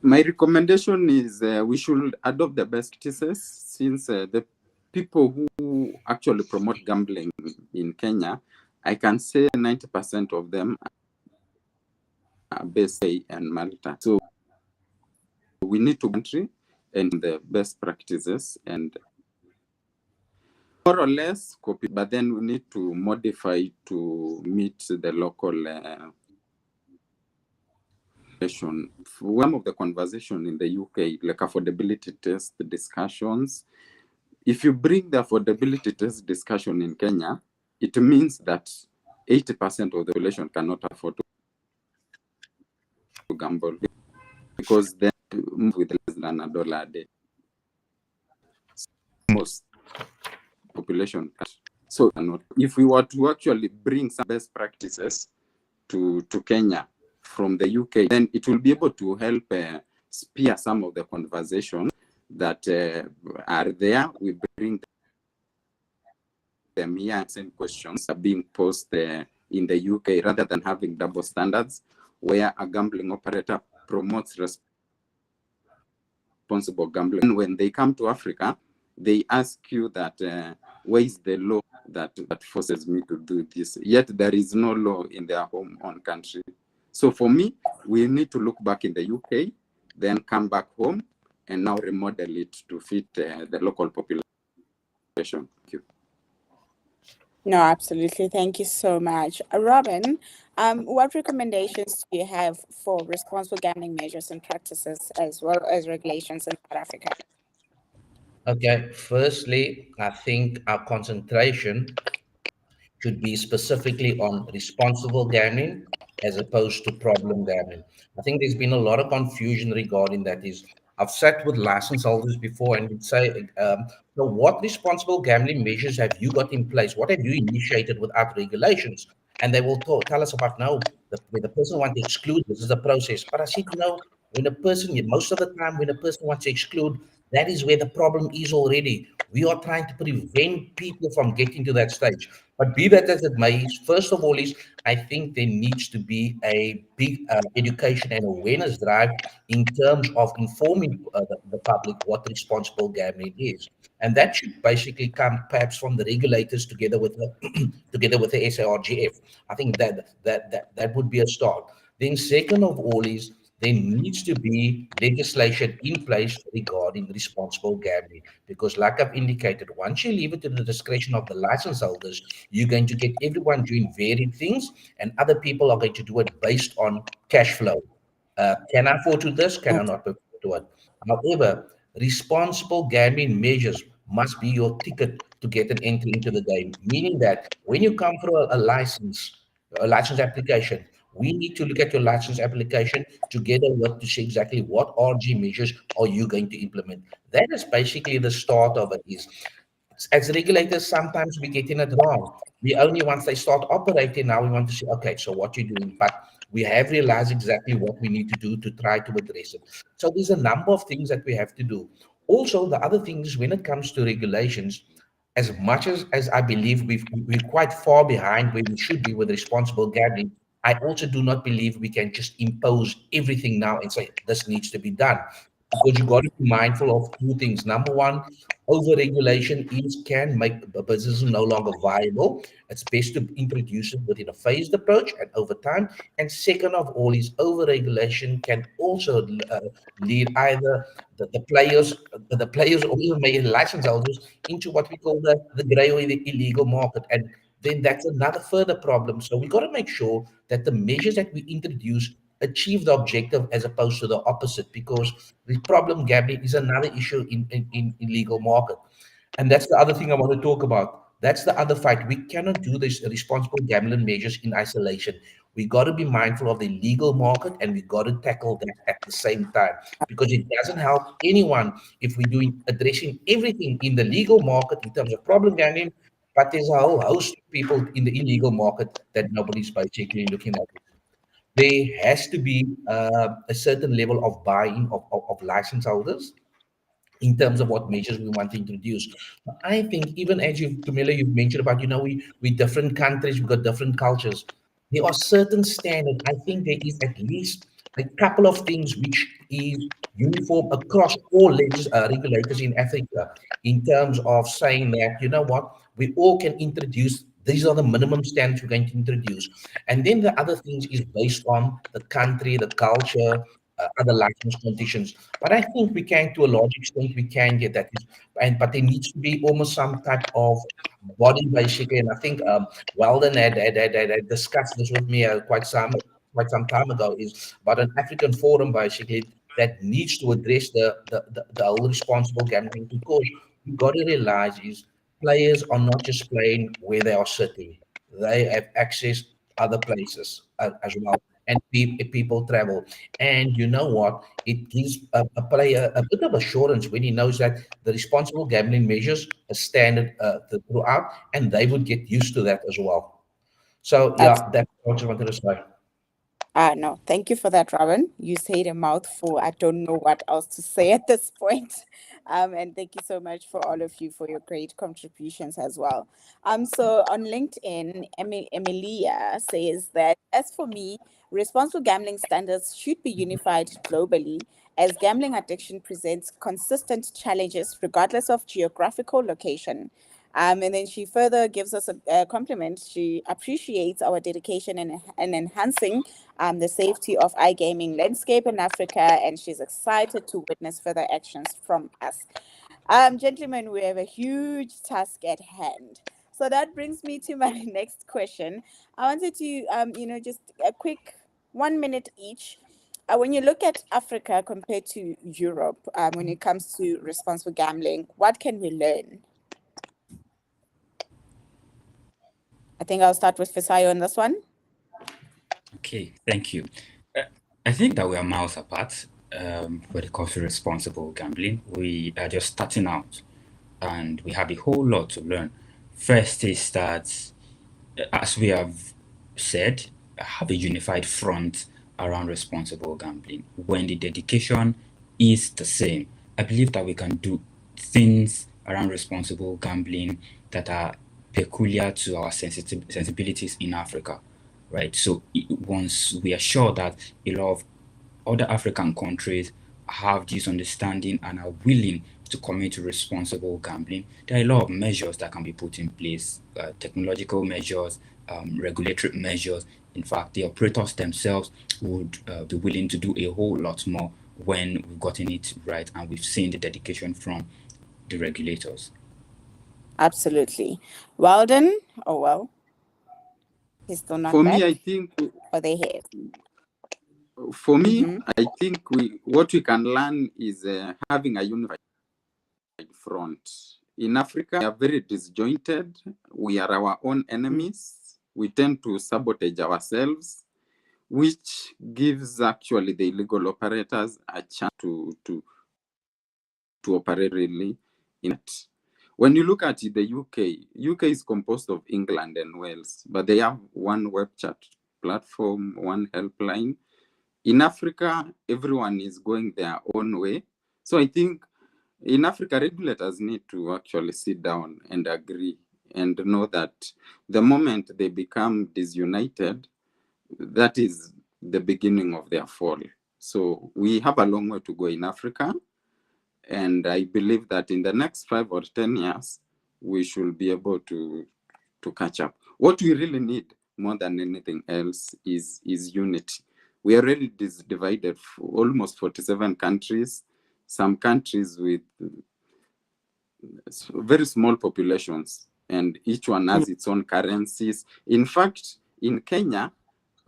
My recommendation is we should adopt the best practices, since the people who actually promote gambling in Kenya, I can say 90% of them best way and Malta. So we need to country and the best practices and more or less copy, but then we need to modify to meet the local one of the conversation in the UK, like affordability test discussions. If you bring the affordability test discussion in Kenya, it means that 80% of the population cannot afford to gamble because they move with less than $1 a day. Most population. So if we were to actually bring some best practices to Kenya from the UK, then it will be able to help spear some of the conversations that are there. We bring them here and same questions are being posed in the UK rather than having double standards where a gambling operator promotes responsible gambling. And when they come to Africa, they ask you that where is the law that forces me to do this? Yet there is no law in their home own country. So for me, we need to look back in the UK, then come back home and now remodel it to fit the local population. Thank you. No, absolutely. Thank you so much. Robin, what recommendations do you have for responsible gambling measures and practices as well as regulations in South Africa? Okay, firstly, I think our concentration should be specifically on responsible gambling as opposed to problem gambling. I think there's been a lot of confusion regarding that. I've sat with license holders before and would say, so what responsible gambling measures have you got in place? What have you initiated without regulations? And they will tell us about, no, when the person wants to exclude, this is the process. But I said, when a person, most of the time, when a person wants to exclude, that is where the problem is already. We are trying to prevent people from getting to that stage. But be that as it may, first of all, I think there needs to be a big education and awareness drive in terms of informing the public what responsible gambling is, and that should basically come perhaps from the regulators together with the SARGF. I think that would be a start. Then, second of all, there needs to be legislation in place regarding responsible gambling. Because like I've indicated, once you leave it to the discretion of the license holders, you're going to get everyone doing varied things and other people are going to do it based on cash flow. Can I afford to this? Can I not afford to it? However, responsible gambling measures must be your ticket to get an entry into the game, meaning that when you come for a license application, we need to look at your license application together with to see exactly what RG measures are you going to implement. That is basically the start of it. Is as regulators, sometimes we get in it wrong. We only once they start operating, now we want to say, okay, so what you're doing, but we have realized exactly what we need to do to try to address it. So there's a number of things that we have to do. Also, the other thing is when it comes to regulations, as much as I believe we're quite far behind where we should be with responsible gambling, I also do not believe we can just impose everything now and say this needs to be done. Because you got to be mindful of two things. Number one, over-regulation can make a business no longer viable. It's best to introduce it within a phased approach and over time. And second of all, is over-regulation can also lead either the players or even maybe license holders into what we call the gray or the illegal market. And then that's another further problem. So we got to make sure that the measures that we introduce achieve the objective as opposed to the opposite, because the problem gambling is another issue in legal market. And that's the other thing I want to talk about. That's the other fight. We cannot do this responsible gambling measures in isolation. We got to be mindful of the legal market and we got to tackle that at the same time, because it doesn't help anyone if we're doing addressing everything in the legal market in terms of problem gambling, but there's a whole host of people in the illegal market that nobody's basically looking at. There has to be a certain level of buy-in of license holders in terms of what measures we want to introduce. I think even as Camilla, you've mentioned about, we different countries, we've got different cultures. There are certain standards. I think there is at least a couple of things which is uniform across all regulators in Africa in terms of saying that, we all can introduce These are the minimum standards we're going to introduce. And then the other things is based on the country, the culture, other license conditions. But I think we can, to a large extent, we can get that. But there needs to be almost some type of body, basically. And I think Weldon had discussed this with me quite some time ago, is about an African forum, basically, that needs to address the whole responsible gambling, because you got to realize is players are not just playing where they are sitting. They have access other places as well. And people travel. And you know what? It gives a player a bit of assurance when he knows that the responsible gambling measures are standard throughout, and they would get used to that as well. So, yeah, that's what I just wanted to say. No, thank you for that, Robin. You said a mouthful. I don't know what else to say at this point. And thank you so much for all of you for your great contributions as well. So on LinkedIn, Emilia says that, as for me, responsible gambling standards should be unified globally, as gambling addiction presents consistent challenges regardless of geographical location. And then she further gives us a compliment. She appreciates our dedication in enhancing the safety of iGaming landscape in Africa, and she's excited to witness further actions from us. Gentlemen, we have a huge task at hand. So that brings me to my next question. I wanted to, just a quick 1 minute each. When you look at Africa compared to Europe, when it comes to responsible gambling, what can we learn? I think I'll start with Fisayo on this one. Okay, thank you. I think that we are miles apart when it comes to responsible gambling. We are just starting out, and we have a whole lot to learn. First is that, as we have said, have a unified front around responsible gambling. When the dedication is the same, I believe that we can do things around responsible gambling that are peculiar to our sensibilities in Africa, right? So once we are sure that a lot of other African countries have this understanding and are willing to commit to responsible gambling, there are a lot of measures that can be put in place, technological measures, regulatory measures. In fact, the operators themselves would be willing to do a whole lot more when we've gotten it right and we've seen the dedication from the regulators. Absolutely. Weldon, oh well, he's still not For back. me, I think. Or they have. For me, I think what we can learn is having a unified front. In Africa, we are very disjointed. We are our own enemies. We tend to sabotage ourselves, which gives actually the illegal operators a chance to operate really in it. When you look at the UK is composed of England and Wales, but they have one web chat platform, one helpline. In Africa, everyone is going their own way. So I think in Africa, regulators need to actually sit down and agree and know that the moment they become disunited, that is the beginning of their fall. So we have a long way to go in Africa. And I believe that in the next 5 or 10 years, we should be able to catch up. What we really need more than anything else is unity. We are already divided for almost 47 countries, some countries with very small populations, and each one has its own currencies. In fact, in Kenya,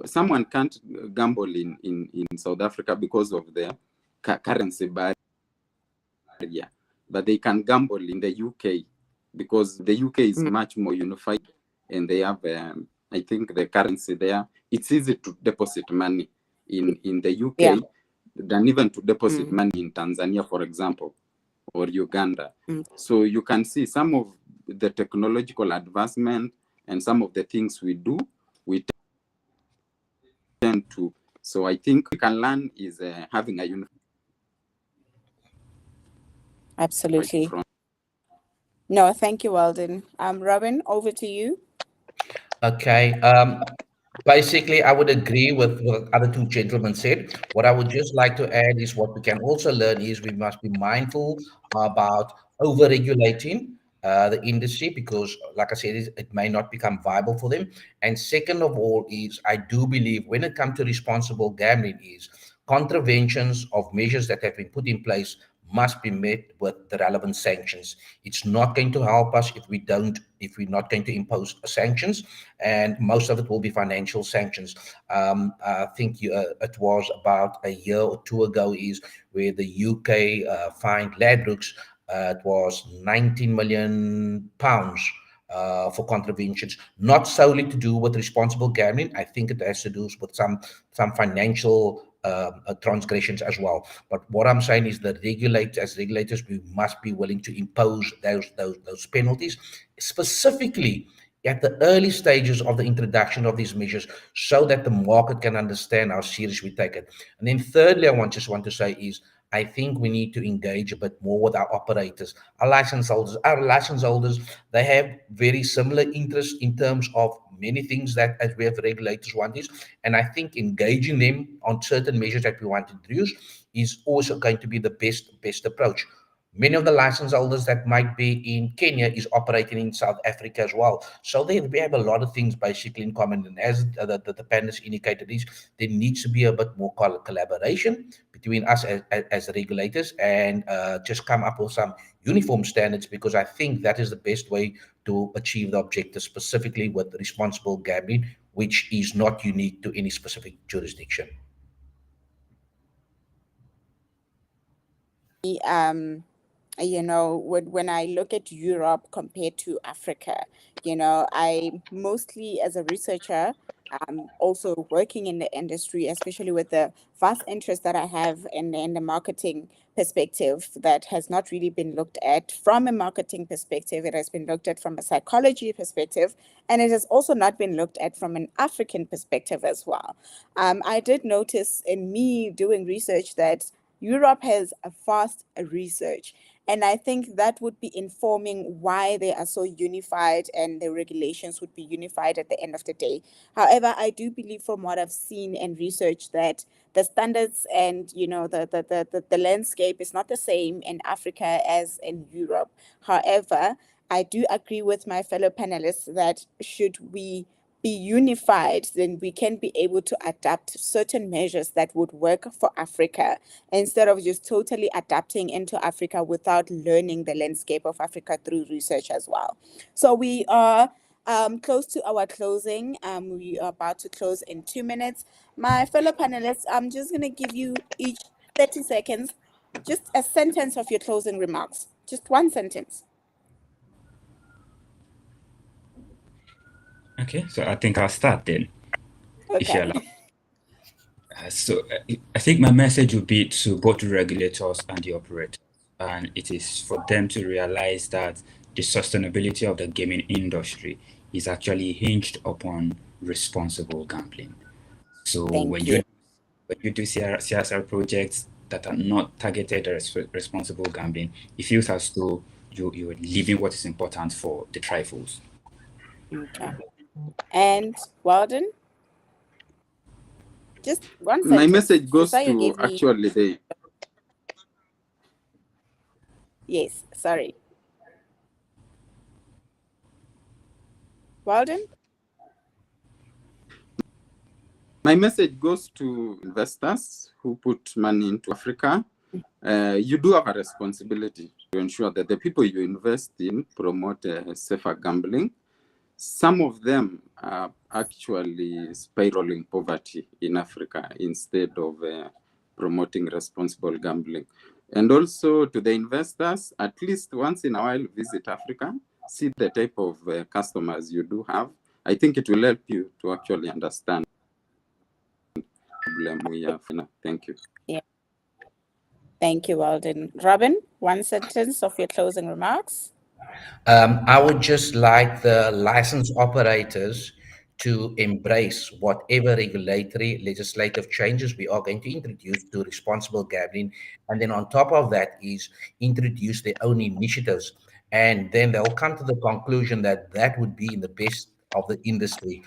someone can't gamble in South Africa because of the currency barrier, but they can gamble in the UK because the UK is much more unified, and they have, I think, the currency there. It's easy to deposit money in the UK than even to deposit money in Tanzania, for example, or Uganda. So you can see some of the technological advancement and some of the things we do, we tend to. So I think we can learn is having a unified. Absolutely. No, thank you, Weldon. Robin, over to you. Okay. Basically, I would agree with what the other two gentlemen said. What I would just like to add is what we can also learn is we must be mindful about over-regulating the industry, because, like I said, it may not become viable for them. And second of all is, I do believe when it comes to responsible gambling is contraventions of measures that have been put in place must be met with the relevant sanctions. It's not going to help us if we're not going to impose sanctions, and most of it will be financial sanctions. I think it was about a year or two ago is where the UK fined Ladbrokes. It was 19 million pounds for contraventions, not solely to do with responsible gambling. I think it has to do with some financial transgressions as well. But what I'm saying is that as regulators, we must be willing to impose those penalties, specifically at the early stages of the introduction of these measures, so that the market can understand how serious we take it. And then thirdly, I just want to say is, I think we need to engage a bit more with our operators, our license holders. Our license holders, they have very similar interests in terms of many things that as we have regulators want is. And I think engaging them on certain measures that we want to introduce is also going to be the best approach. Many of the license holders that might be in Kenya is operating in South Africa as well. So we have a lot of things basically in common. And as the panelists indicated, is there needs to be a bit more collaboration between us as regulators, and just come up with some uniform standards, because I think that is the best way to achieve the objective, specifically with responsible gambling, which is not unique to any specific jurisdiction. When I look at Europe compared to Africa, I mostly, as a researcher, also working in the industry, especially with the vast interest that I have in the marketing perspective, that has not really been looked at from a marketing perspective. It has been looked at from a psychology perspective, and it has also not been looked at from an African perspective as well. I did notice in me doing research that Europe has a vast research, and I think that would be informing why they are so unified and the regulations would be unified at the end of the day. However, I do believe from what I've seen and research that the standards and the landscape is not the same in Africa as in Europe. However, I do agree with my fellow panelists that should we be unified, then we can be able to adapt certain measures that would work for Africa, instead of just totally adapting into Africa without learning the landscape of Africa through research as well. So we are close to our closing. We are about to close in 2 minutes. My fellow panelists, I'm just going to give you each 30 seconds, just a sentence of your closing remarks, just one sentence. Okay, so I think I'll start then. If you allow. I think my message would be to both the regulators and the operators, and it is for them to realize that the sustainability of the gaming industry is actually hinged upon responsible gambling. So when you do CSR projects that are not targeted at responsible gambling, it feels as though you're leaving what is important for the trifles. Okay. And Walden? Just one sentence. My message goes Josiah to gave me... actually the... Yes, sorry. Walden? My message goes to investors who put money into Africa. You do have a responsibility to ensure that the people you invest in promote safer gambling. Some of them are actually spiraling poverty in Africa instead of promoting responsible gambling. And also to the investors, at least once in a while, visit Africa, see the type of customers you do have. I think it will help you to actually understand the problem we have. Thank you. Yeah. Thank you, Walden. Robin, one sentence of your closing remarks. I would just like the license operators to embrace whatever regulatory legislative changes we are going to introduce to responsible gambling. And then on top of that is introduce their own initiatives. And then they'll come to the conclusion that that would be in the best of the industry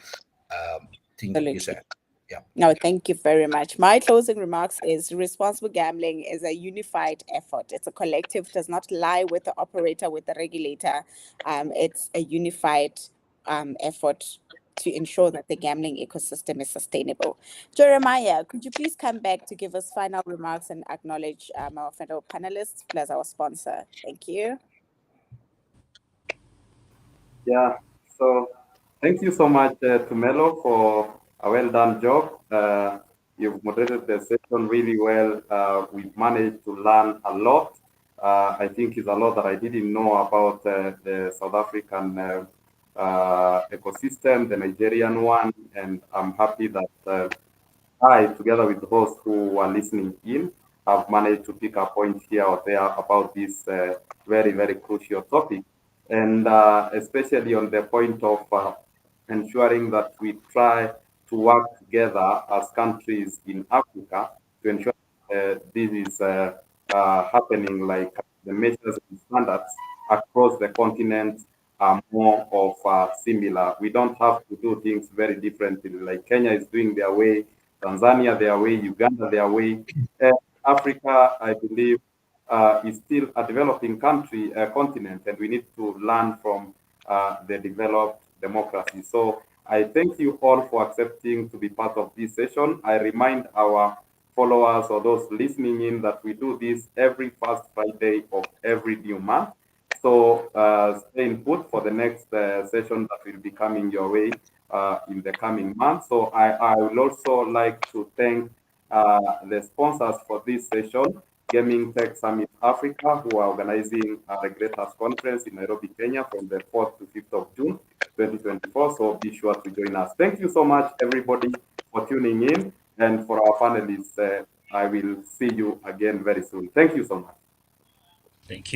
to introduce that. Yeah. No, thank you very much. My closing remarks is responsible gambling is a unified effort. It's a collective, does not lie with the operator, with the regulator. It's a unified effort to ensure that the gambling ecosystem is sustainable. Jeremiah, could you please come back to give us final remarks and acknowledge our fellow panelists plus our sponsor? Thank you. Yeah. So thank you so much, Tumelo, for a well done job. You've moderated the session really well. We've managed to learn a lot. I think it's a lot that I didn't know about the South African ecosystem, the Nigerian one, and I'm happy that I, together with those who are listening in, have managed to pick a point here or there about this very, very crucial topic. And especially on the point of ensuring that we try to work together as countries in Africa to ensure this is happening, like the measures and standards across the continent are more of similar. We don't have to do things very differently. Like Kenya is doing their way, Tanzania their way, Uganda their way. Africa, I believe, is still a developing country, continent, and we need to learn from the developed democracy. So I thank you all for accepting to be part of this session. I remind our followers or those listening in that we do this every first Friday of every new month. So stay in put for the next session that will be coming your way in the coming months. So I will also like to thank the sponsors for this session, Gaming Tech Summit Africa, who are organizing a regulators conference in Nairobi, Kenya from the 4th to 5th of June, 2024. So be sure to join us. Thank you so much, everybody, for tuning in. And for our panelists, I will see you again very soon. Thank you so much. Thank you.